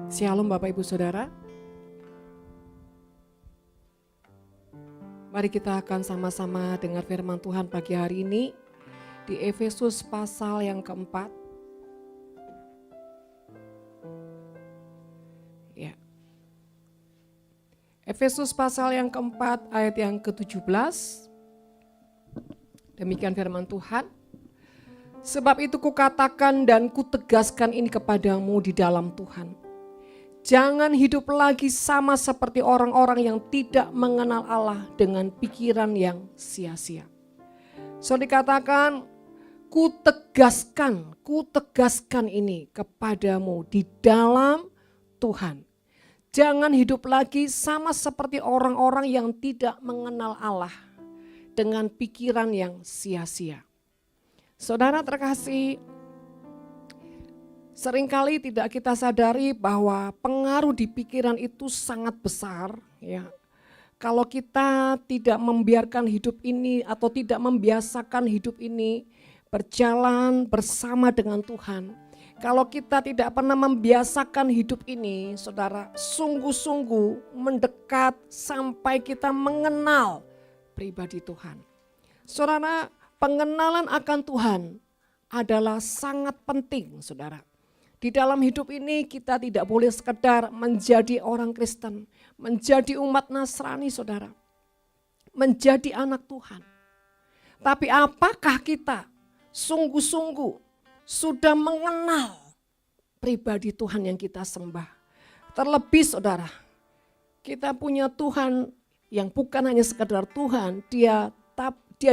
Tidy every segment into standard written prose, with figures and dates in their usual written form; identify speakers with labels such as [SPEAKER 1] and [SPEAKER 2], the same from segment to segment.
[SPEAKER 1] Shalom Bapak Ibu Saudara. Mari kita akan sama-sama dengar firman Tuhan pagi hari ini di Efesus pasal yang keempat. Ya. Efesus pasal yang keempat ayat yang ke-17. Demikian firman Tuhan. Sebab itu kukatakan dan kutegaskan ini kepadamu di dalam Tuhan. Jangan hidup lagi sama seperti orang-orang yang tidak mengenal Allah dengan pikiran yang sia-sia. So dikatakan, kutegaskan ini kepadamu di dalam Tuhan. Jangan hidup lagi sama seperti orang-orang yang tidak mengenal Allah dengan pikiran yang sia-sia. Saudara terkasih, seringkali tidak kita sadari bahwa pengaruh di pikiran itu sangat besar. Ya. Kalau kita tidak membiarkan hidup ini atau tidak membiasakan hidup ini berjalan bersama dengan Tuhan. Kalau kita tidak pernah membiasakan hidup ini, saudara, sungguh-sungguh mendekat sampai kita mengenal pribadi Tuhan. Saudara, pengenalan akan Tuhan adalah sangat penting, saudara. Di dalam hidup ini kita tidak boleh sekedar menjadi orang Kristen, menjadi umat Nasrani, saudara. Menjadi anak Tuhan. Tapi apakah kita sungguh-sungguh sudah mengenal pribadi Tuhan yang kita sembah? Terlebih saudara, kita punya Tuhan yang bukan hanya sekedar Tuhan, dia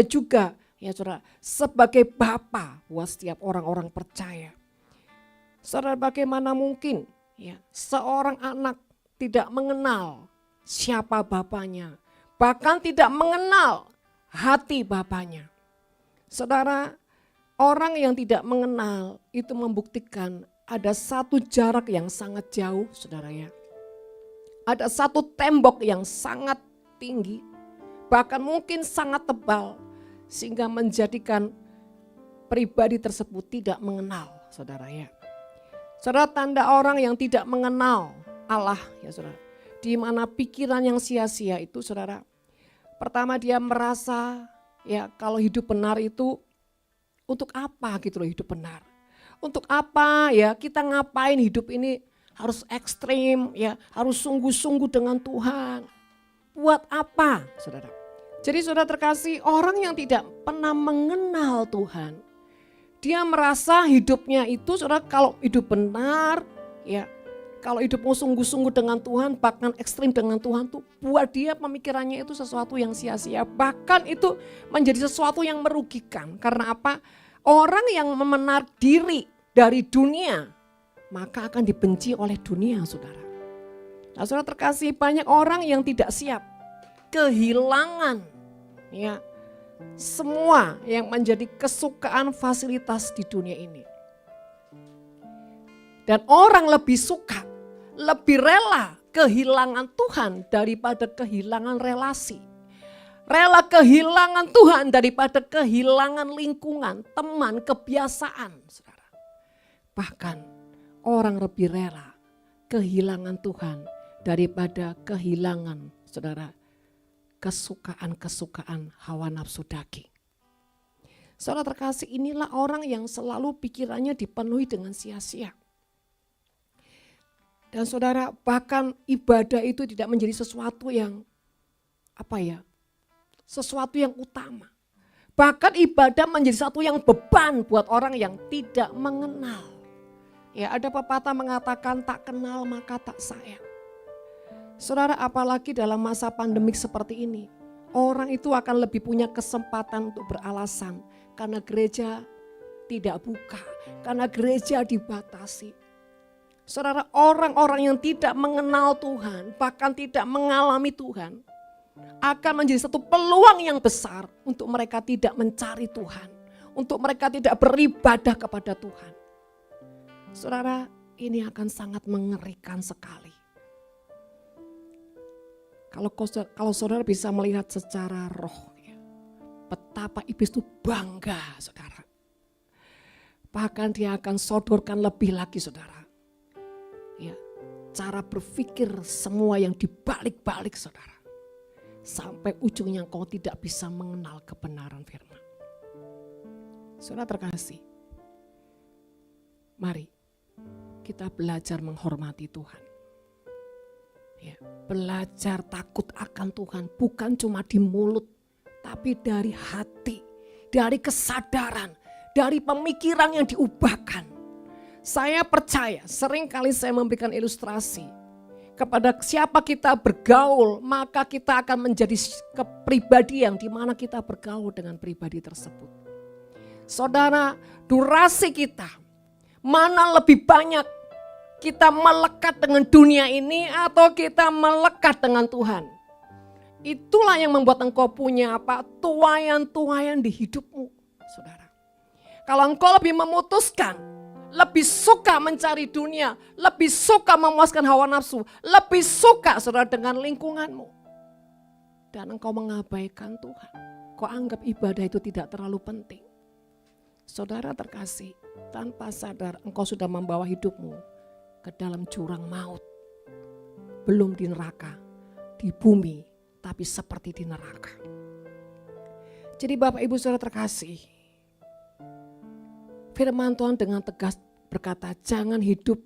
[SPEAKER 1] juga ya saudara, sebagai Bapa buat setiap orang-orang percaya. Saudara, bagaimana mungkin ya seorang anak tidak mengenal siapa bapaknya, bahkan tidak mengenal hati bapaknya. Saudara, orang yang tidak mengenal itu membuktikan ada satu jarak yang sangat jauh, saudara ya. Ada satu tembok yang sangat tinggi, bahkan mungkin sangat tebal, sehingga menjadikan pribadi tersebut tidak mengenal, saudara ya. Saudara, tanda orang yang tidak mengenal Allah ya saudara, di mana pikiran yang sia-sia itu saudara, pertama dia merasa ya kalau hidup benar itu untuk apa gitu loh, hidup benar. Untuk apa ya kita ngapain hidup ini harus ekstrim ya, harus sungguh-sungguh dengan Tuhan. Buat apa saudara? Jadi saudara terkasih, orang yang tidak pernah mengenal Tuhan, dia merasa hidupnya itu saudara kalau hidup benar, ya kalau hidup mau sungguh-sungguh dengan Tuhan, bahkan ekstrim dengan Tuhan tuh buat dia pemikirannya itu sesuatu yang sia-sia. Bahkan itu menjadi sesuatu yang merugikan. Karena apa? Orang yang memenar diri dari dunia, maka akan dibenci oleh dunia saudara. Nah saudara terkasih, banyak orang yang tidak siap kehilangan ya semua yang menjadi kesukaan fasilitas di dunia ini. Dan orang lebih suka, lebih rela kehilangan Tuhan daripada kehilangan relasi. Rela kehilangan Tuhan daripada kehilangan lingkungan, teman, kebiasaan. Saudara. Bahkan orang lebih rela kehilangan Tuhan daripada kehilangan, saudara, kesukaan-kesukaan hawa nafsu daging. Saudara terkasih, inilah orang yang selalu pikirannya dipenuhi dengan sia-sia. Dan saudara, bahkan ibadah itu tidak menjadi sesuatu yang sesuatu yang utama. Bahkan ibadah menjadi satu yang beban buat orang yang tidak mengenal. Ya, ada pepatah mengatakan tak kenal maka tak sayang. Saudara, apalagi dalam masa pandemik seperti ini, orang itu akan lebih punya kesempatan untuk beralasan karena gereja tidak buka, karena gereja dibatasi. Saudara, orang-orang yang tidak mengenal Tuhan, bahkan tidak mengalami Tuhan, akan menjadi satu peluang yang besar untuk mereka tidak mencari Tuhan, untuk mereka tidak beribadah kepada Tuhan. Saudara, ini akan sangat mengerikan sekali. Kalau saudara bisa melihat secara roh, ya, betapa iblis itu bangga saudara. Bahkan dia akan sodorkan lebih lagi saudara. Ya, cara berpikir semua yang dibalik-balik saudara. Sampai ujungnya engkau tidak bisa mengenal kebenaran firman. Saudara terkasih, mari kita belajar menghormati Tuhan. Ya, belajar takut akan Tuhan bukan cuma di mulut, tapi dari hati, dari kesadaran, dari pemikiran yang diubahkan. Saya percaya, sering kali saya memberikan ilustrasi, kepada siapa kita bergaul, maka kita akan menjadi kepribadian di mana kita bergaul dengan pribadi tersebut. Saudara, durasi kita, mana lebih banyak kita melekat dengan dunia ini atau kita melekat dengan Tuhan? Itulah yang membuat engkau punya apa? Tuayan-tuayan di hidupmu, saudara. Kalau engkau lebih memutuskan, lebih suka mencari dunia, lebih suka memuaskan hawa nafsu, lebih suka saudara dengan lingkunganmu. Dan engkau mengabaikan Tuhan. Kau anggap ibadah itu tidak terlalu penting. Saudara terkasih, tanpa sadar engkau sudah membawa hidupmu ke dalam jurang maut. Belum di neraka, di bumi, tapi seperti di neraka. Jadi Bapak Ibu Saudara terkasih, firman Tuhan dengan tegas berkata, jangan hidup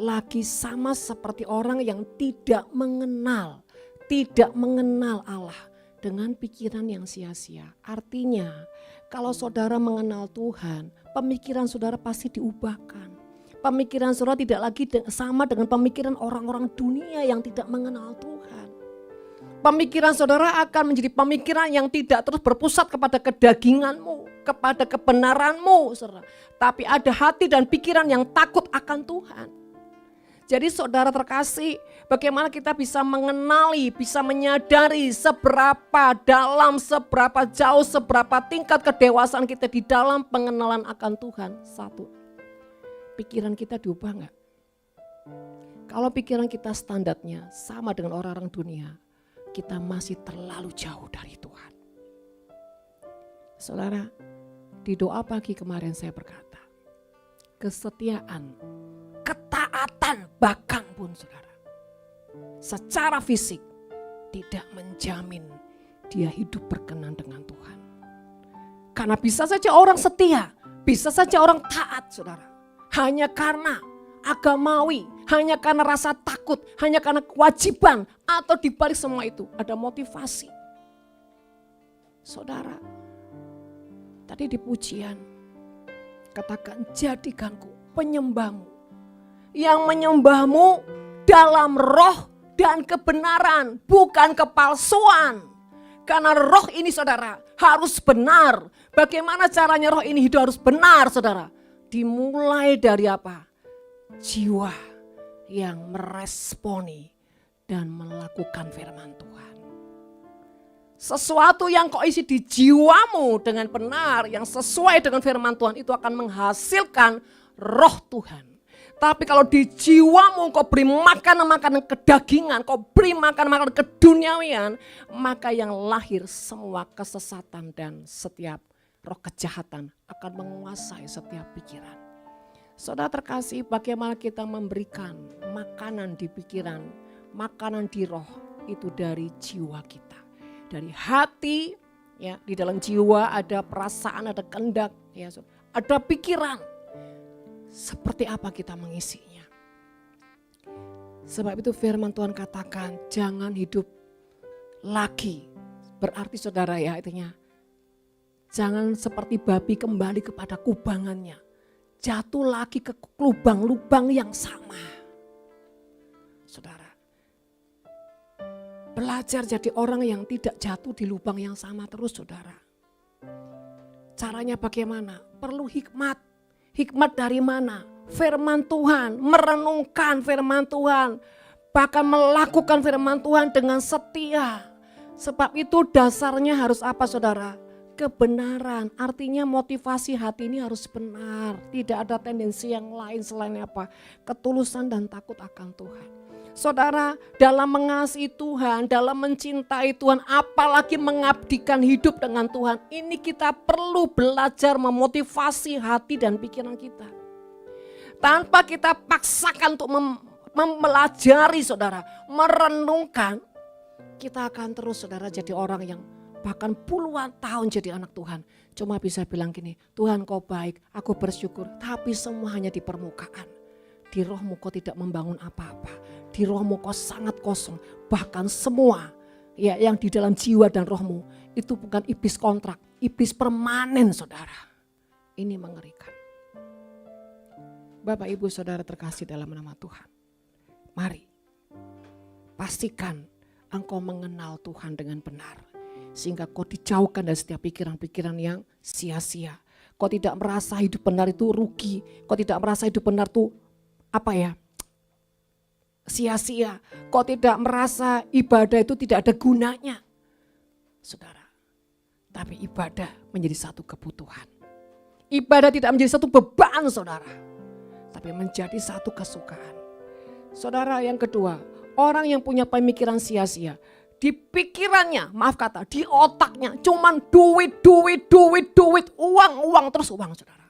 [SPEAKER 1] lagi sama seperti orang yang tidak mengenal Allah dengan pikiran yang sia-sia. Artinya, kalau saudara mengenal Tuhan, pemikiran saudara pasti diubahkan. Pemikiran saudara tidak lagi sama dengan pemikiran orang-orang dunia yang tidak mengenal Tuhan. Pemikiran saudara akan menjadi pemikiran yang tidak terus berpusat kepada kedaginganmu, kepada kebenaranmu, saudara. Tapi ada hati dan pikiran yang takut akan Tuhan. Jadi saudara terkasih, bagaimana kita bisa mengenali, bisa menyadari seberapa dalam, seberapa jauh, seberapa tingkat kedewasaan kita di dalam pengenalan akan Tuhan. Satu, pikiran kita diubah enggak? Kalau pikiran kita standarnya sama dengan orang-orang dunia, kita masih terlalu jauh dari Tuhan. Saudara, di doa pagi kemarin saya berkata, kesetiaan, ketaatan bahkan pun saudara, secara fisik tidak menjamin dia hidup berkenan dengan Tuhan. Karena bisa saja orang setia, bisa saja orang taat saudara, hanya karena agamawi, hanya karena rasa takut, hanya karena kewajiban, atau dibalik semua itu ada motivasi. Saudara, tadi di pujian katakan, jadikanku penyembahmu yang menyembahmu dalam roh dan kebenaran, bukan kepalsuan. Karena roh ini saudara harus benar. Bagaimana caranya roh ini hidup harus benar saudara? Dimulai dari apa? Jiwa yang meresponi dan melakukan firman Tuhan. Sesuatu yang kau isi di jiwamu dengan benar, yang sesuai dengan firman Tuhan itu akan menghasilkan roh Tuhan. Tapi kalau di jiwamu kau beri makanan-makanan kedagingan, kau beri makanan-makanan keduniawian, maka yang lahir semua kesesatan dan setiap roh kejahatan akan menguasai setiap pikiran. Saudara terkasih, bagaimana kita memberikan makanan di pikiran, makanan di roh itu dari jiwa kita. Dari hati, ya, di dalam jiwa ada perasaan, ada kehendak, ya, ada pikiran. Seperti apa kita mengisinya. Sebab itu firman Tuhan katakan, jangan hidup lagi. Berarti saudara ya, artinya jangan seperti babi kembali kepada kubangannya. Jatuh lagi ke lubang-lubang yang sama. Saudara, belajar jadi orang yang tidak jatuh di lubang yang sama terus saudara. Caranya bagaimana? Perlu hikmat. Hikmat dari mana? Firman Tuhan, merenungkan firman Tuhan. Bahkan melakukan firman Tuhan dengan setia. Sebab itu dasarnya harus apa saudara? Kebenaran, artinya motivasi hati ini harus benar. Tidak ada tendensi yang lain selain apa? Ketulusan dan takut akan Tuhan. Saudara, dalam mengasihi Tuhan, dalam mencintai Tuhan, apalagi mengabdikan hidup dengan Tuhan, ini kita perlu belajar memotivasi hati dan pikiran kita. Tanpa kita paksakan untuk mempelajari saudara, merenungkan, kita akan terus saudara jadi orang yang bahkan puluhan tahun jadi anak Tuhan. Cuma bisa bilang gini, Tuhan kau baik, aku bersyukur. Tapi semua hanya di permukaan. Di rohmu kau tidak membangun apa-apa. Di rohmu kau sangat kosong. Bahkan semua ya yang di dalam jiwa dan rohmu itu bukan iblis kontrak, iblis permanen saudara. Ini mengerikan. Bapak Ibu Saudara terkasih dalam nama Tuhan. Mari pastikan engkau mengenal Tuhan dengan benar. Sehingga kau dijauhkan dari setiap pikiran-pikiran yang sia-sia. Kau tidak merasa hidup benar itu rugi. Kau tidak merasa hidup benar itu sia-sia. Kau tidak merasa ibadah itu tidak ada gunanya. Saudara, tapi ibadah menjadi satu kebutuhan. Ibadah tidak menjadi satu beban saudara. Tapi menjadi satu kesukaan. Saudara, yang kedua, orang yang punya pemikiran sia-sia. Di pikirannya, maaf kata, di otaknya cuman duit, uang, terus uang saudara.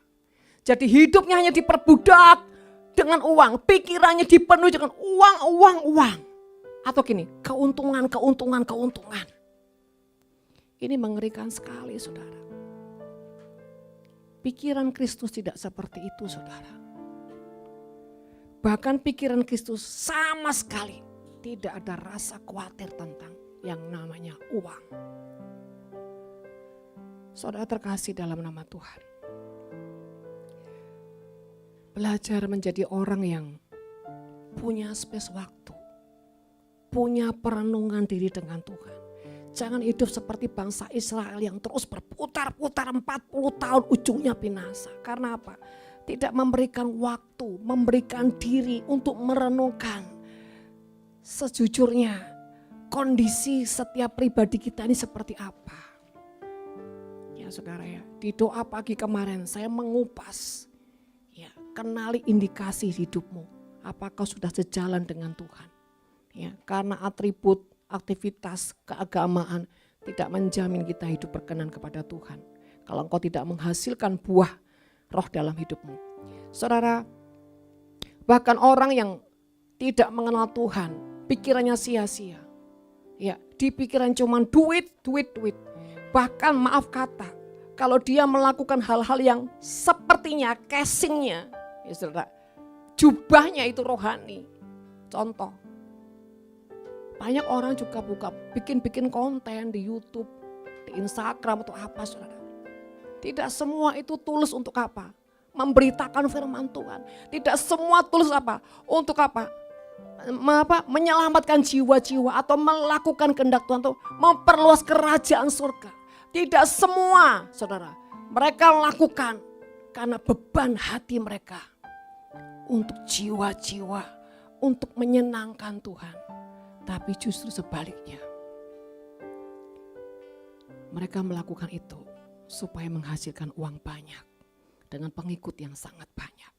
[SPEAKER 1] Jadi hidupnya hanya diperbudak dengan uang, pikirannya dipenuhi dengan uang. Atau gini, keuntungan. Ini mengerikan sekali saudara. Pikiran Kristus tidak seperti itu saudara. Bahkan pikiran Kristus sama sekali tidak ada rasa khawatir tentang yang namanya uang. Saudara terkasih dalam nama Tuhan. Belajar menjadi orang yang punya space waktu. Punya perenungan diri dengan Tuhan. Jangan hidup seperti bangsa Israel yang terus berputar-putar 40 tahun ujungnya binasa. Karena apa? Tidak memberikan waktu, memberikan diri untuk merenungkan. Sejujurnya kondisi setiap pribadi kita ini seperti apa. Ya saudara ya, di doa pagi kemarin saya mengupas. Ya, kenali indikasi hidupmu. Apakah sudah sejalan dengan Tuhan. Ya, karena atribut, aktivitas, keagamaan tidak menjamin kita hidup berkenan kepada Tuhan. Kalau engkau tidak menghasilkan buah roh dalam hidupmu. Saudara, bahkan orang yang tidak mengenal Tuhan, pikirannya sia-sia. Ya, di pikiran cuman duit. Bahkan maaf kata, kalau dia melakukan hal-hal yang sepertinya casingnya, ya saudara, jubahnya itu rohani. Contoh, banyak orang juga bikin konten di YouTube, di Instagram atau apa saudara. Tidak semua itu tulus untuk apa? Memberitakan firman Tuhan. Tidak semua tulus apa? Untuk apa? Menyelamatkan jiwa-jiwa atau melakukan kehendak Tuhan atau memperluas kerajaan surga. Tidak semua saudara. Mereka lakukan karena beban hati mereka. Untuk jiwa-jiwa. Untuk menyenangkan Tuhan. Tapi justru sebaliknya. Mereka melakukan itu supaya menghasilkan uang banyak dengan pengikut yang sangat banyak.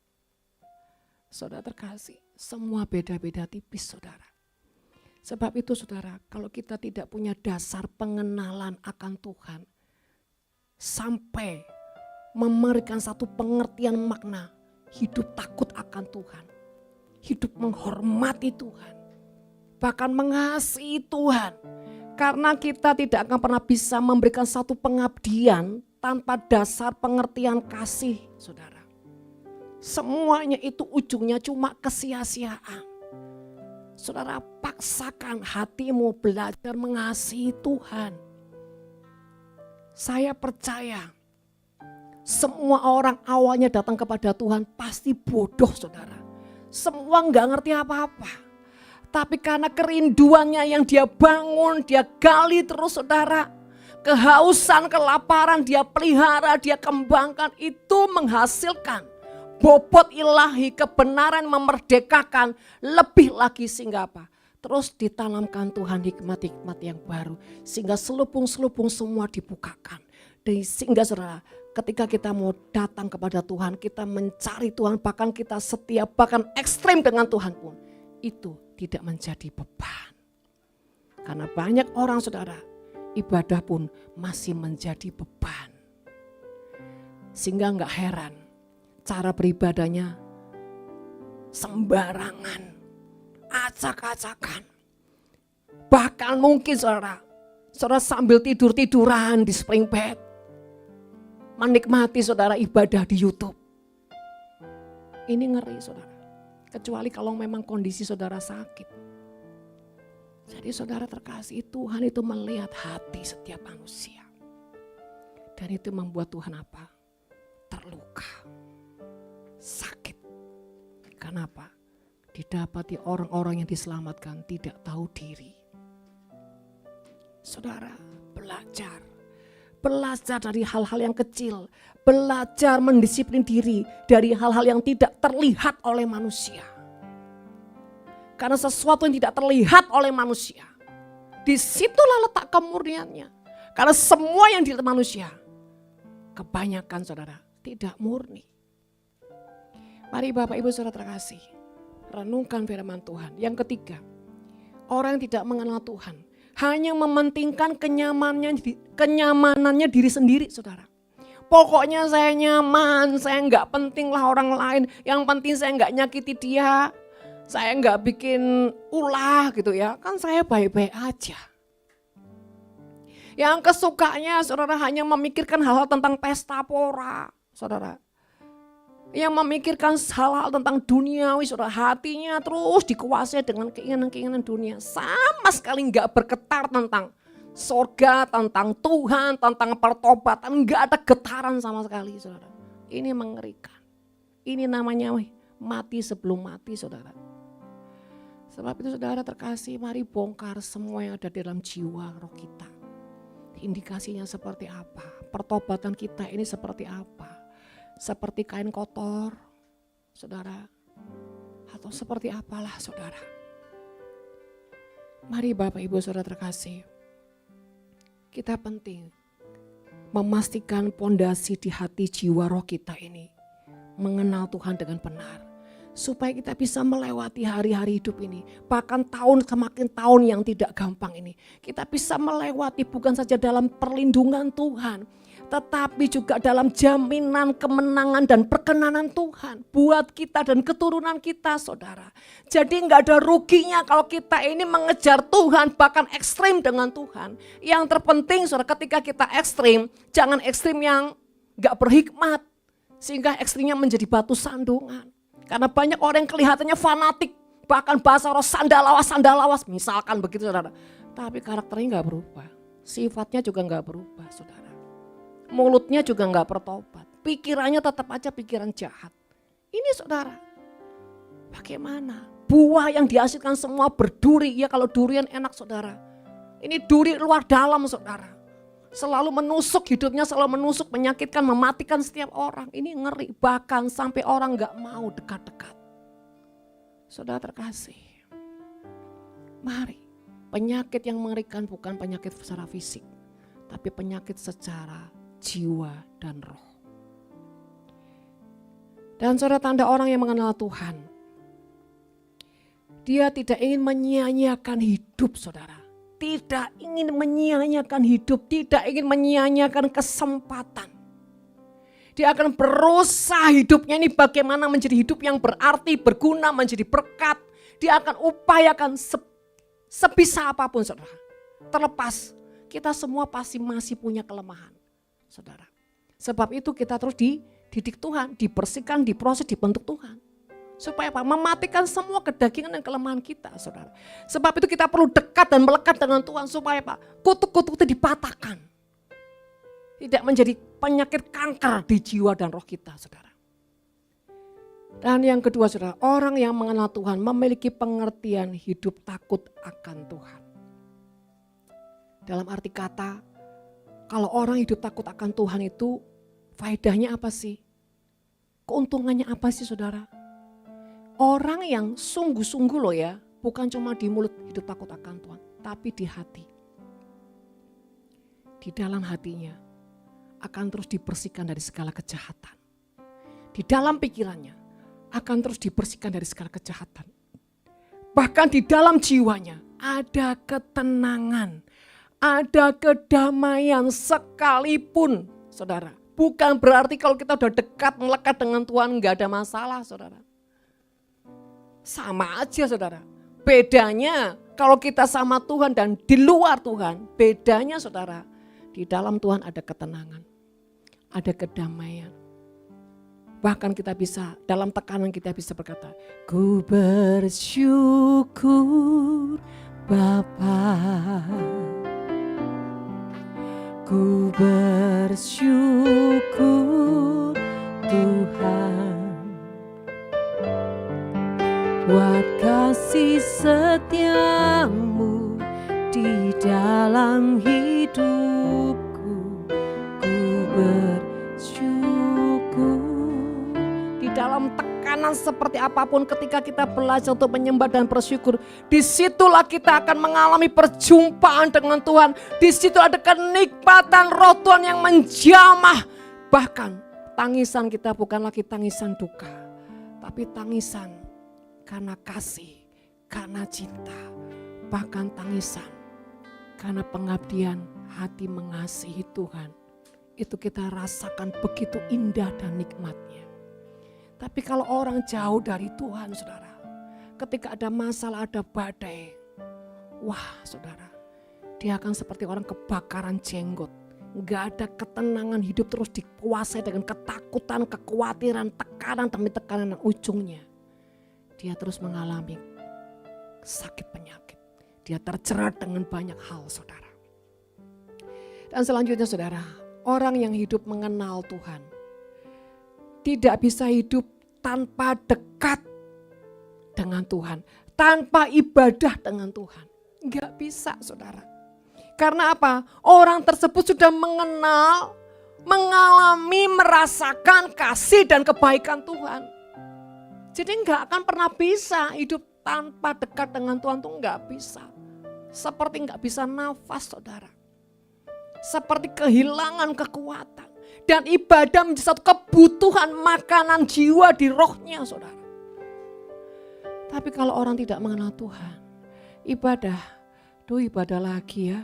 [SPEAKER 1] Saudara terkasih, semua beda-beda tipis saudara. Sebab itu saudara, kalau kita tidak punya dasar pengenalan akan Tuhan, sampai memberikan satu pengertian makna, hidup takut akan Tuhan, hidup menghormati Tuhan, bahkan mengasihi Tuhan. Karena kita tidak akan pernah bisa memberikan satu pengabdian tanpa dasar pengertian kasih, saudara. Semuanya itu ujungnya cuma kesia-siaan. Saudara, paksakan hatimu belajar mengasihi Tuhan. Saya percaya semua orang awalnya datang kepada Tuhan pasti bodoh, saudara. Semua nggak ngerti apa-apa. Tapi karena kerinduannya yang dia bangun, dia gali terus saudara. Kehausan, kelaparan dia pelihara, dia kembangkan, itu menghasilkan bobot ilahi, kebenaran memerdekakan, lebih lagi sehingga apa? Terus ditanamkan Tuhan hikmat-hikmat yang baru. Sehingga selubung-selubung semua dibukakan. Dan sehingga saudara, ketika kita mau datang kepada Tuhan, kita mencari Tuhan, bahkan kita setia, bahkan ekstrim dengan Tuhan pun. Itu tidak menjadi beban. Karena banyak orang saudara, ibadah pun masih menjadi beban. Sehingga enggak heran cara beribadahnya sembarangan. acak-acakan. Bahkan mungkin saudara sambil tidur-tiduran di spring bed, menikmati saudara ibadah di YouTube. Ini ngeri saudara, kecuali kalau memang kondisi saudara sakit. Jadi saudara terkasih, Tuhan itu melihat hati setiap manusia. Dan itu membuat Tuhan apa? Terluka, sakit. Kenapa? Didapati orang-orang yang diselamatkan tidak tahu diri. Saudara, belajar dari hal-hal yang kecil, belajar mendisiplin diri dari hal-hal yang tidak terlihat oleh manusia. Karena sesuatu yang tidak terlihat oleh manusia, disitulah letak kemurniannya. Karena semua yang dilihat manusia, kebanyakan saudara tidak murni. Mari Bapak Ibu Saudara terkasih, renungkan firman Tuhan. Yang ketiga, orang yang tidak mengenal Tuhan hanya mementingkan kenyamanannya diri sendiri saudara. Pokoknya saya nyaman, saya nggak penting lah orang lain. Yang penting saya nggak nyakiti dia, saya nggak bikin ulah gitu ya. Kan saya baik-baik aja. Yang kesukanya saudara hanya memikirkan hal-hal tentang pesta pora saudara. Yang memikirkan hal-hal tentang duniawi, saudara, hatinya terus dikuasai dengan keinginan-keinginan dunia. Sama sekali gak bergetar tentang surga, tentang Tuhan, tentang pertobatan. Gak ada getaran sama sekali saudara. Ini mengerikan. Ini namanya mati sebelum mati saudara. Sebab itu saudara terkasih, mari bongkar semua yang ada dalam jiwa roh kita. Indikasinya seperti apa? Pertobatan kita ini seperti apa? Seperti kain kotor, saudara, atau seperti apalah saudara. Mari Bapak Ibu Saudara terkasih, kita penting memastikan pondasi di hati jiwa roh kita ini mengenal Tuhan dengan benar. Supaya kita bisa melewati hari-hari hidup ini, bahkan tahun semakin tahun yang tidak gampang ini. Kita bisa melewati bukan saja dalam perlindungan Tuhan, tetapi juga dalam jaminan kemenangan dan perkenanan Tuhan buat kita dan keturunan kita saudara. Jadi gak ada ruginya kalau kita ini mengejar Tuhan, bahkan ekstrim dengan Tuhan. Yang terpenting saudara, ketika kita ekstrim, jangan ekstrim yang gak berhikmat, sehingga ekstrimnya menjadi batu sandungan. Karena banyak orang yang kelihatannya fanatik, bahkan bahasa roh sandalawas misalkan begitu saudara. Tapi karakternya gak berubah, sifatnya juga gak berubah saudara. Mulutnya juga gak bertobat, pikirannya tetap aja pikiran jahat. Ini saudara, bagaimana? Buah yang dihasilkan semua berduri, ya kalau durian enak saudara. Ini duri luar dalam saudara. Selalu menusuk hidupnya, selalu menusuk, menyakitkan, mematikan setiap orang. Ini ngeri, bahkan sampai orang gak mau dekat-dekat. Saudara terkasih, mari, penyakit yang mengerikan bukan penyakit secara fisik, tapi penyakit secara jiwa dan roh. Dan saudara, tanda orang yang mengenal Tuhan, dia tidak ingin menyia-nyiakan hidup saudara. Tidak ingin menyia-nyiakan hidup, tidak ingin menyia-nyiakan kesempatan. Dia akan berusaha hidupnya ini bagaimana menjadi hidup yang berarti, berguna, menjadi berkat. Dia akan upayakan sebisa apapun saudara. Terlepas kita semua pasti masih punya kelemahan saudara. Sebab itu kita terus dididik Tuhan, dibersihkan, diproses, dibentuk Tuhan. Supaya apa? Mematikan semua kedagingan dan kelemahan kita saudara. Sebab itu kita perlu dekat dan melekat dengan Tuhan supaya apa? Kutuk-kutuk itu dipatahkan. Tidak menjadi penyakit kanker di jiwa dan roh kita saudara. Dan yang kedua saudara, orang yang mengenal Tuhan memiliki pengertian hidup takut akan Tuhan. Dalam arti kata, kalau orang hidup takut akan Tuhan itu faedahnya apa sih? Keuntungannya apa sih saudara? Orang yang sungguh-sungguh loh ya, bukan cuma di mulut hidup takut akan Tuhan, tapi di hati. Di dalam hatinya akan terus dibersihkan dari segala kejahatan. Di dalam pikirannya akan terus dibersihkan dari segala kejahatan. Bahkan di dalam jiwanya ada ketenangan, ada kedamaian sekalipun saudara. Bukan berarti kalau kita udah dekat melekat dengan Tuhan gak ada masalah saudara. Sama aja saudara, Bedanya kalau kita sama Tuhan dan di luar Tuhan, bedanya saudara, di dalam Tuhan ada ketenangan, ada kedamaian. Bahkan kita bisa, dalam tekanan kita bisa berkata, ku bersyukur Bapa, ku bersyukur Tuhan, buat kasih setiamu di dalam hidupku, ku bersyukur. Di dalam tekanan seperti apapun, ketika kita belajar untuk menyembah dan bersyukur, disitulah kita akan mengalami perjumpaan dengan Tuhan. Di situ ada kenikmatan roh Tuhan yang menjamah. Bahkan tangisan kita bukan lagi tangisan duka, tapi tangisan karena kasih, karena cinta, bahkan tangisan karena pengabdian hati mengasihi Tuhan. Itu kita rasakan begitu indah dan nikmatnya. Tapi kalau orang jauh dari Tuhan saudara, ketika ada masalah, ada badai, wah saudara, dia akan seperti orang kebakaran jenggot. Gak ada ketenangan, hidup terus dikuasai dengan ketakutan, kekhawatiran, tekanan demi tekanan, dan ujungnya dia terus mengalami sakit penyakit. Dia terjerat dengan banyak hal saudara. Dan selanjutnya saudara, orang yang hidup mengenal Tuhan tidak bisa hidup tanpa dekat dengan Tuhan, tanpa ibadah dengan Tuhan. Gak bisa saudara. Karena apa? Orang tersebut sudah mengenal, mengalami, merasakan kasih dan kebaikan Tuhan. Jadi gak akan pernah bisa hidup tanpa dekat dengan Tuhan, tuh gak bisa. Seperti gak bisa nafas saudara. Seperti kehilangan kekuatan. Dan ibadah menjadi satu kebutuhan makanan jiwa di rohnya saudara. Tapi kalau orang tidak mengenal Tuhan, ibadah, ibadah lagi ya,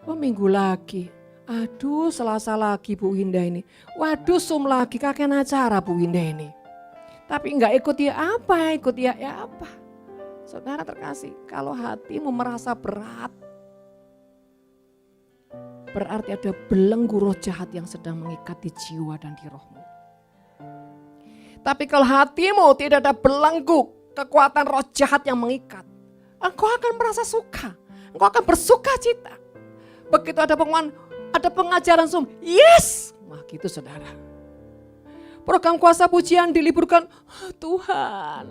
[SPEAKER 1] minggu lagi, aduh Selasa lagi Bu Winda ini, waduh Sum lagi, kakek acara Bu Winda ini. Tapi enggak ikut ya apa, ikut ya apa. Saudara terkasih, kalau hatimu merasa berat, berarti ada belenggu roh jahat yang sedang mengikat di jiwa dan di rohmu. Tapi kalau hatimu tidak ada belenggu kekuatan roh jahat yang mengikat, engkau akan merasa suka, engkau akan bersuka cita. Begitu ada pengumuman, ada pengajaran Zoom, yes, wah gitu saudara. Program kuasa pujian diliburkan, Tuhan.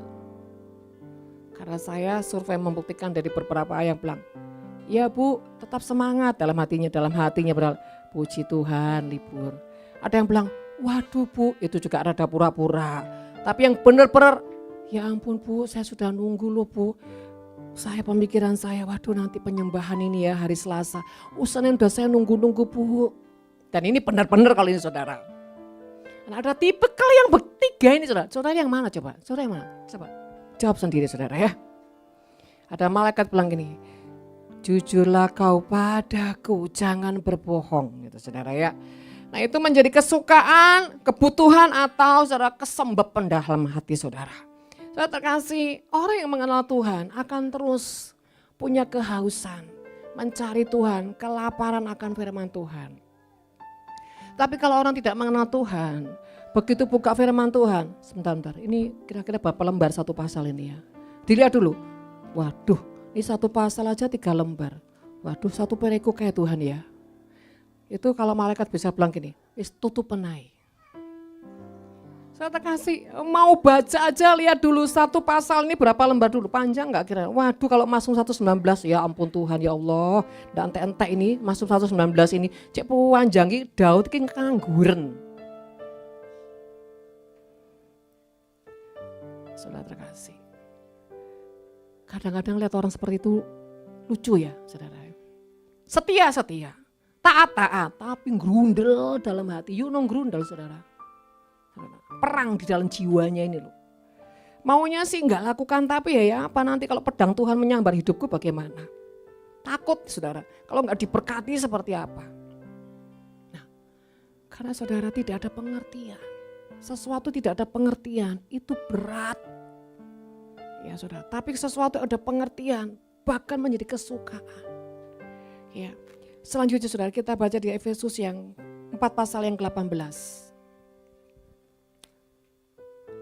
[SPEAKER 1] Karena saya survei membuktikan dari beberapa yang bilang, ya Bu, tetap semangat dalam hatinya berkata, puji Tuhan libur. Ada yang bilang, waduh Bu, itu juga rada pura-pura. Tapi yang benar-benar, ya ampun Bu, saya sudah nunggu loh Bu. Saya pemikiran saya, waduh nanti penyembahan ini ya hari Selasa. Senin udah saya nunggu-nunggu Bu. Dan ini benar-benar kalau ini saudara. Nah, ada tipe kalau yang bertiga ini saudara. Saudara yang mana coba? Saudara yang mana? Coba jawab sendiri saudara ya. Ada malaikat bilang gini, jujurlah kau padaku, jangan berbohong gitu saudara ya. Nah itu menjadi kesukaan, kebutuhan atau saudara kesembepan dalam hati saudara. Saudara terkasih, orang yang mengenal Tuhan akan terus punya kehausan, mencari Tuhan, kelaparan akan firman Tuhan. Tapi kalau orang tidak mengenal Tuhan, begitu buka firman Tuhan, sebentar, ini kira-kira berapa lembar satu pasal ini ya. Dilihat dulu, waduh ini satu pasal aja 3 lembar. Waduh satu perikop kayak Tuhan ya. Itu kalau malaikat bisa bilang gini, tutup penai. Saya terkasih mau baca aja lihat dulu satu pasal ini berapa lembar dulu, panjang gak kira. Waduh kalau Mazmur 119 ya ampun Tuhan ya Allah. Dan ente ini Mazmur 119 ini cek panjang Daud ki ngangguren. Saudara terkasih. Kadang-kadang lihat orang seperti itu lucu ya saudara. Setia, taat, tapi grundel dalam hati. You know grundel saudara. Perang di dalam jiwanya ini loh. Maunya sih enggak lakukan tapi ya apa nanti kalau pedang Tuhan menyambar hidupku bagaimana. Takut saudara, kalau enggak diberkati seperti apa. Nah, karena saudara tidak ada pengertian. Sesuatu tidak ada pengertian itu berat. Ya saudara, tapi sesuatu yang ada pengertian, bahkan menjadi kesukaan. Ya. Selanjutnya saudara, kita baca di Efesus yang 4 pasal yang ke-18.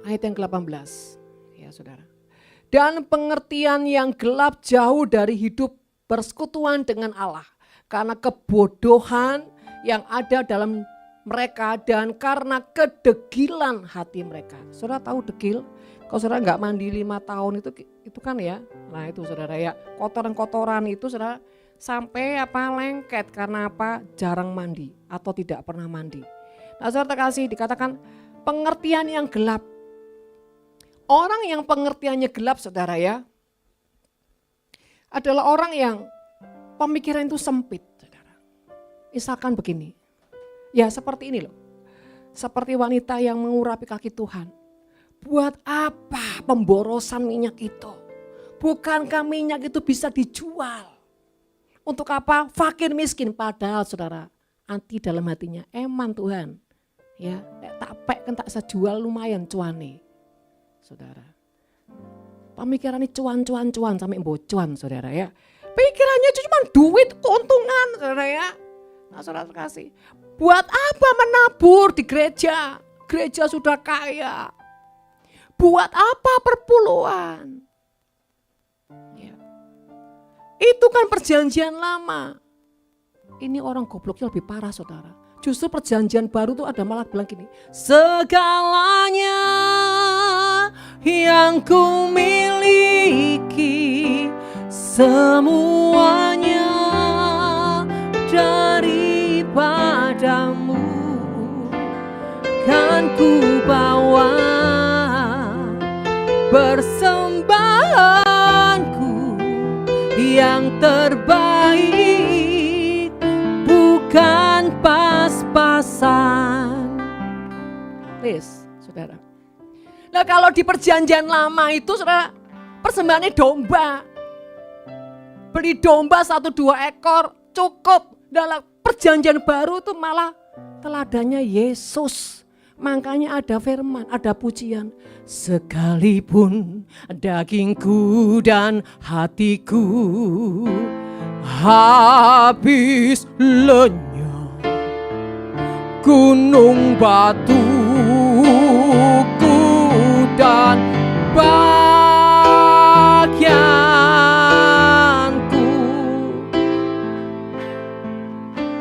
[SPEAKER 1] Ayat yang ke-18. Ya saudara. Dan pengertian yang gelap jauh dari hidup persekutuan dengan Allah. Karena kebodohan yang ada dalam mereka dan karena kedegilan hati mereka. Saudara tahu degil? Kalau saudara nggak mandi 5 tahun itu kan ya. Nah itu saudara ya, kotoran-kotoran itu saudara sampai lengket karena jarang mandi atau tidak pernah mandi. Nah saudara terkasih, dikatakan pengertian yang gelap. Orang yang pengertiannya gelap saudara ya, adalah orang yang pemikiran itu sempit saudara. Misalkan begini, ya seperti ini loh, seperti wanita yang mengurapi kaki Tuhan. Buat apa pemborosan minyak itu? Bukankah minyak itu bisa dijual? Untuk apa? Fakir miskin. Padahal saudara, anti dalam hatinya, eman Tuhan. Ya, tak pek kan tak sejual lumayan cuane. Saudara. Pemikirannya cuan sampai bocuan saudara ya. Pikirannya cuma duit, keuntungan saudara ya. Nah saudara kasih. Buat apa menabur di gereja? Gereja sudah kaya. Buat apa perpuluhan? Ya. Itu kan perjanjian lama. Ini orang gobloknya lebih parah saudara. Justru perjanjian baru tuh ada malah bilang gini. Segalanya yang ku miliki, semuanya daripadamu, kan ku bawa persembahanku yang terbaik, bukan pas-pasan. Please, saudara. Nah kalau di perjanjian lama itu saudara, persembahannya domba. Beli domba 1-2 ekor cukup. Dalam perjanjian baru itu malah teladannya Yesus. Makanya ada firman, ada pujian. Sekalipun dagingku dan hatiku habis lenyap, gunung batuku dan bagianku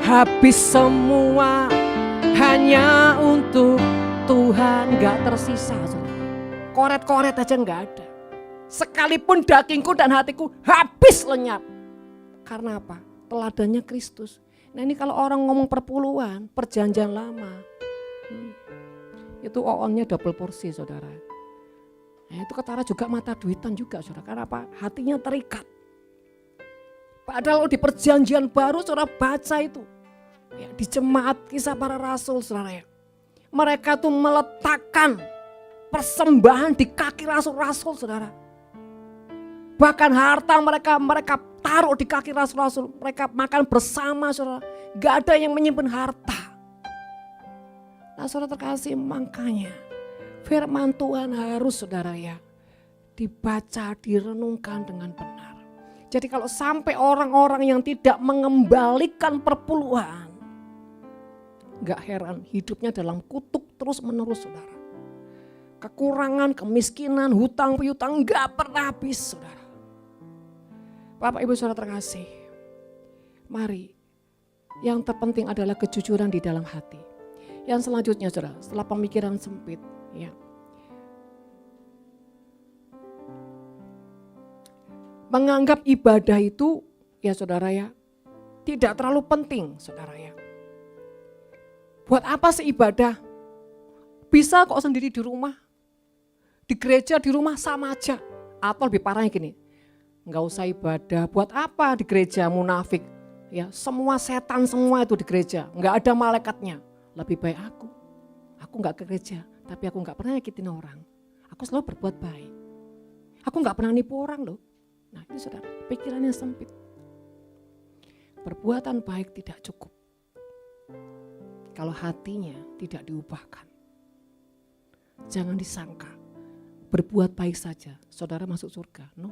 [SPEAKER 1] habis semua hanya untuk Tuhan, gak tersisa. Koret-koret aja gak ada. Sekalipun dagingku dan hatiku habis lenyap. Karena apa? Teladannya Kristus. Nah ini kalau orang ngomong perpuluhan, perjanjian lama, itu oonnya double porsi saudara. Nah, itu ketara juga mata duitan juga saudara. Karena apa? Hatinya terikat. Padahal di perjanjian baru saudara baca itu. Ya, di jemaat Kisah Para Rasul saudara ya. Mereka tuh meletakkan persembahan di kaki rasul-rasul saudara. Bahkan harta mereka taruh di kaki rasul-rasul. Mereka makan bersama saudara. Gak ada yang menyimpan harta. Nah saudara terkasih, makanya firman Tuhan harus saudara ya dibaca, direnungkan dengan benar. Jadi kalau sampai orang-orang yang tidak mengembalikan perpuluhan, gak heran hidupnya dalam kutuk terus menerus saudara. Kekurangan, kemiskinan, hutang piutang gak pernah habis saudara. Bapak Ibu saudara terkasih, mari yang terpenting adalah kejujuran di dalam hati. Yang selanjutnya saudara, setelah pemikiran sempit ya, menganggap ibadah itu ya saudara ya tidak terlalu penting saudara ya. Buat apa sih ibadah? Bisa kok sendiri di rumah. Di gereja di rumah sama aja. Atau lebih parahnya gini, gak usah ibadah, buat apa di gereja, munafik. Ya, semua setan semua itu di gereja, gak ada malaikatnya. Lebih baik aku gak ke gereja, tapi aku gak pernah nyakitin orang. Aku selalu berbuat baik. Aku gak pernah nipu orang loh. Nah ini saudara, pikirannya sempit. Perbuatan baik tidak cukup kalau hatinya tidak diubahkan. Jangan disangka berbuat baik saja, saudara masuk surga. No.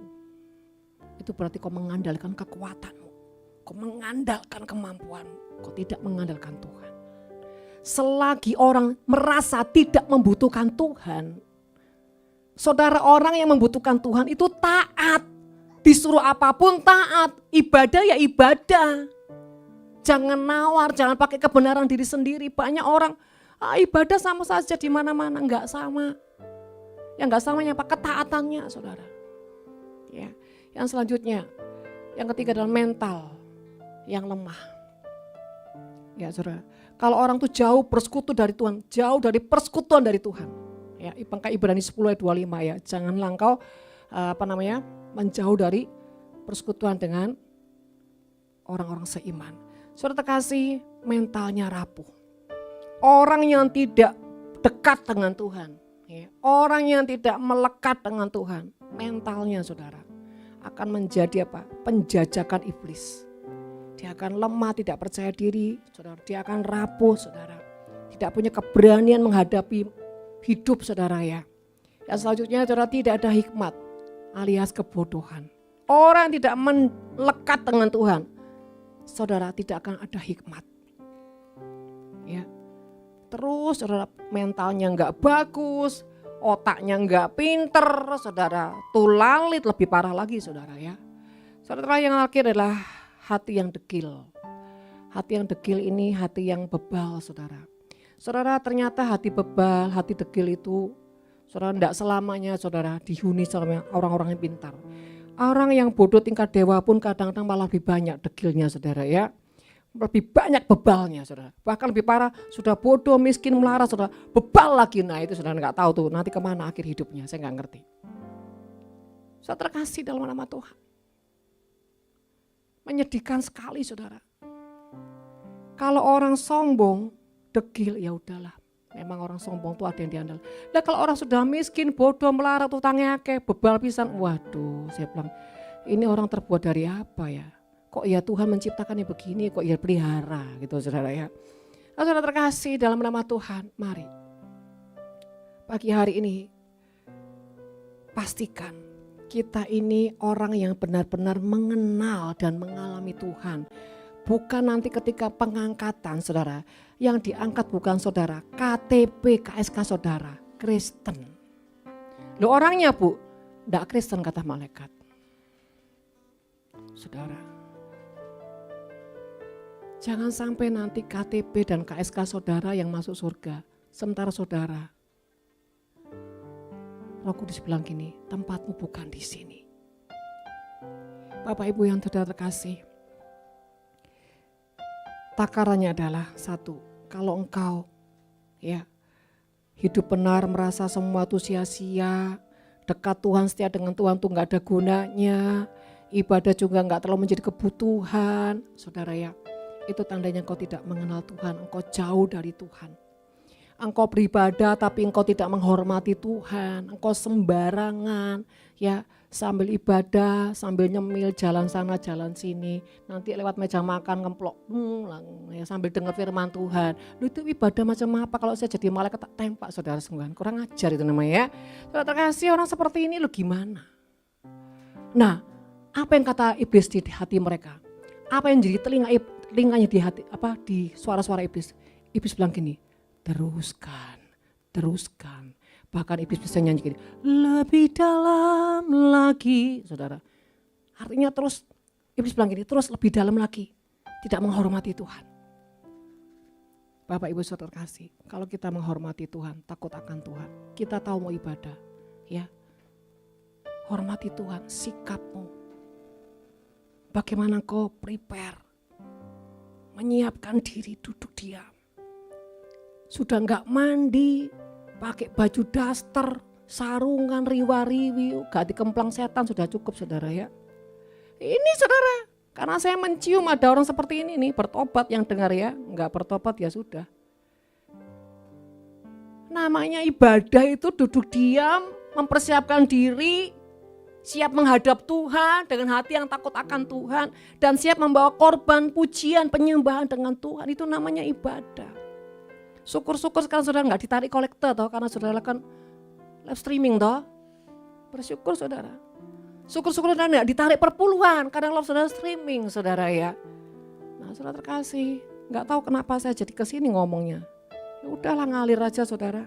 [SPEAKER 1] Itu berarti kau mengandalkan kekuatanmu, kau mengandalkan kemampuanmu, kau tidak mengandalkan Tuhan. Selagi orang merasa tidak membutuhkan Tuhan, saudara, orang yang membutuhkan Tuhan itu taat. Disuruh apapun taat, ibadah ya ibadah. Jangan nawar, jangan pakai kebenaran diri sendiri. Banyak orang ibadah sama saja di mana-mana, enggak sama. Yang enggak samanya apa? Ketaatannya, saudara. Ya. Yang selanjutnya, yang ketiga adalah mental yang lemah. Ya, saudara. Kalau orang tuh jauh bersekutu dari Tuhan, jauh dari persekutuan dari Tuhan. Ya, Ibrani 10 ayat 25 ya. Janganlah engkau menjauh dari persekutuan dengan orang-orang seiman. Saudara terkasih, mentalnya rapuh. Orang yang tidak dekat dengan Tuhan, ya, orang yang tidak melekat dengan Tuhan, mentalnya saudara akan menjadi apa? Penjajakan iblis. Dia akan lemah, tidak percaya diri, saudara. Dia akan rapuh, saudara. Tidak punya keberanian menghadapi hidup, saudara ya. Yang selanjutnya, saudara, tidak ada hikmat alias kebodohan. Orang yang tidak melekat dengan Tuhan, saudara, tidak akan ada hikmat. Ya. Terus saudara, mentalnya enggak bagus, otaknya enggak pinter, saudara. Tulalit, lebih parah lagi, saudara ya. Saudara, yang akhir adalah hati yang dekil. Hati yang dekil ini hati yang bebal, saudara. Saudara, ternyata hati bebal, hati dekil itu, saudara, tidak selamanya saudara dihuni sama orang-orang yang pintar. Orang yang bodoh tingkat dewa pun kadang-kadang malah lebih banyak dekilnya, saudara ya. Lebih banyak bebalnya, saudara. Bahkan lebih parah, sudah bodoh, miskin, melarat, saudara. Bebal lagi, nah itu saudara nggak tahu tuh nanti kemana akhir hidupnya, saya nggak ngerti. Saudara terkasih dalam nama Tuhan. Menyedihkan sekali, saudara. Kalau orang sombong, dekil, ya udahlah. Memang orang sombong tuh ada yang diandal. Nah kalau orang sudah miskin, bodoh, melarat, utangnya akeh, bebal pisan, waduh, saya bilang ini orang terbuat dari apa ya? Kok ya Tuhan menciptakannya begini, kok ya pelihara gitu, saudara ya. Nah, saudara terkasih dalam nama Tuhan, mari pagi hari ini pastikan kita ini orang yang benar-benar mengenal dan mengalami Tuhan. Bukan nanti ketika pengangkatan, saudara, yang diangkat bukan saudara KTP, KSK saudara, Kristen. Loh orangnya bu, enggak Kristen kata malaikat. Saudara, jangan sampai nanti KTP dan KSK saudara yang masuk surga. Sementara saudara, Roh Kudus bilang gini, tempatmu bukan di sini. Bapak Ibu yang saudara terkasih, takarannya adalah satu, kalau engkau ya hidup benar merasa semua itu sia-sia, dekat Tuhan, setia dengan Tuhan tuh nggak ada gunanya, ibadah juga nggak terlalu menjadi kebutuhan, saudara ya, itu tandanya engkau tidak mengenal Tuhan, engkau jauh dari Tuhan. Engkau beribadah tapi engkau tidak menghormati Tuhan, engkau sembarangan ya, sambil ibadah, sambil nyemil jalan sana jalan sini, nanti lewat meja makan ngemplok ya, sambil dengar firman Tuhan. Lu itu ibadah macam apa? Kalau saya jadi malaikat tak tempak, saudara sungguhan, kurang ajar itu namanya ya. Saudara terkasih, orang seperti ini lu gimana? Nah, apa yang kata iblis di hati mereka? Apa yang jadi telinganya di hati, di suara-suara iblis? Iblis bilang gini, teruskan. Bahkan iblis bisa nyanyi gini, lebih dalam lagi, saudara. Artinya terus, iblis bilang gini, terus lebih dalam lagi. Tidak menghormati Tuhan. Bapak Ibu saudara kasih, kalau kita menghormati Tuhan, takut akan Tuhan, kita tahu mau ibadah, ya. Hormati Tuhan, sikapmu. Bagaimana kau prepare, menyiapkan diri duduk diam. Sudah enggak mandi, pakai baju daster, sarungan, riwa-riwi, ganti kemplang setan sudah cukup, saudara ya. Ini saudara, karena saya mencium ada orang seperti ini nih, bertobat yang dengar ya, enggak bertobat ya sudah. Namanya ibadah itu duduk diam, mempersiapkan diri, siap menghadap Tuhan dengan hati yang takut akan Tuhan, dan siap membawa korban pujian, penyembahan dengan Tuhan, itu namanya ibadah. Syukur-syukur sekarang saudara nggak ditarik kolektor toh, karena saudara lakukan live streaming toh. Bersyukur saudara. Syukur-syukur saudara enggak ditarik perpuluhan, kadang love saudara streaming saudara ya. Nah saudara terkasih, enggak tahu kenapa saya jadi kesini ngomongnya. Ya udahlah ngalir aja saudara.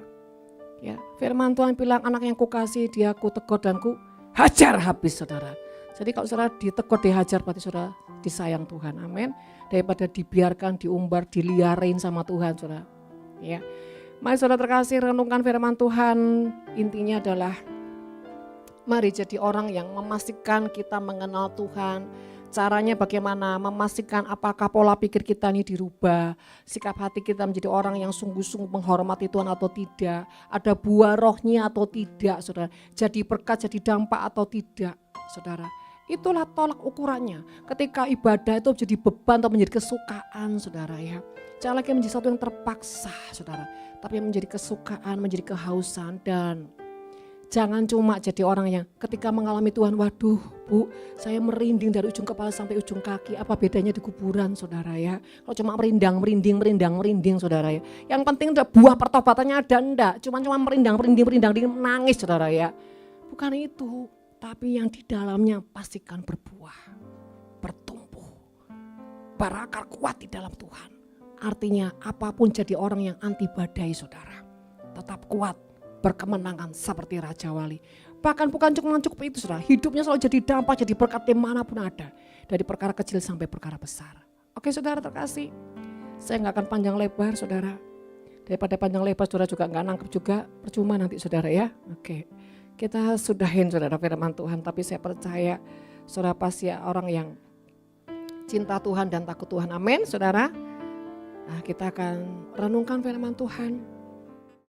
[SPEAKER 1] Ya, firman Tuhan bilang anak yang kukasih dia ku tegur dan ku hajar habis saudara. Jadi kalau saudara ditegur dihajar berarti saudara disayang Tuhan, amin. Daripada dibiarkan, diumbar, diliarin sama Tuhan saudara. Ya, mari saudara terkasih renungkan firman Tuhan, intinya adalah mari jadi orang yang memastikan kita mengenal Tuhan. Caranya bagaimana? Memastikan apakah pola pikir kita ini dirubah, sikap hati kita menjadi orang yang sungguh-sungguh menghormati Tuhan atau tidak, ada buah rohnya atau tidak, saudara. Jadi berkat, jadi dampak atau tidak, saudara. Itulah tolak ukurannya. Ketika ibadah itu menjadi beban atau menjadi kesukaan, saudara ya. Jangan lagi menjadi sesuatu yang terpaksa, saudara. Tapi menjadi kesukaan, menjadi kehausan dan jangan cuma jadi orang yang ketika mengalami Tuhan, waduh Bu, saya merinding dari ujung kepala sampai ujung kaki. Apa bedanya di kuburan saudara ya? Kalau cuma merinding saudara ya. Yang penting udah buah pertobatannya ada enggak? Cuma merinding, nangis saudara ya. Bukan itu, tapi yang di dalamnya pastikan berbuah, bertumbuh, berakar kuat di dalam Tuhan. Artinya apapun jadi orang yang anti badai saudara. Tetap kuat, berkemenangan seperti Raja Wali. Bahkan bukan cuma cukup itu saudara, hidupnya selalu jadi dampak, jadi berkat dimanapun ada. Dari perkara kecil sampai perkara besar. Oke saudara terkasih, saya gak akan panjang lebar saudara. Daripada panjang lebar saudara juga gak nangkep juga, percuma nanti saudara ya. Oke, kita sudahin saudara firman Tuhan, tapi saya percaya saudara pasti orang yang cinta Tuhan dan takut Tuhan, amin saudara. Nah, kita akan renungkan firman Tuhan.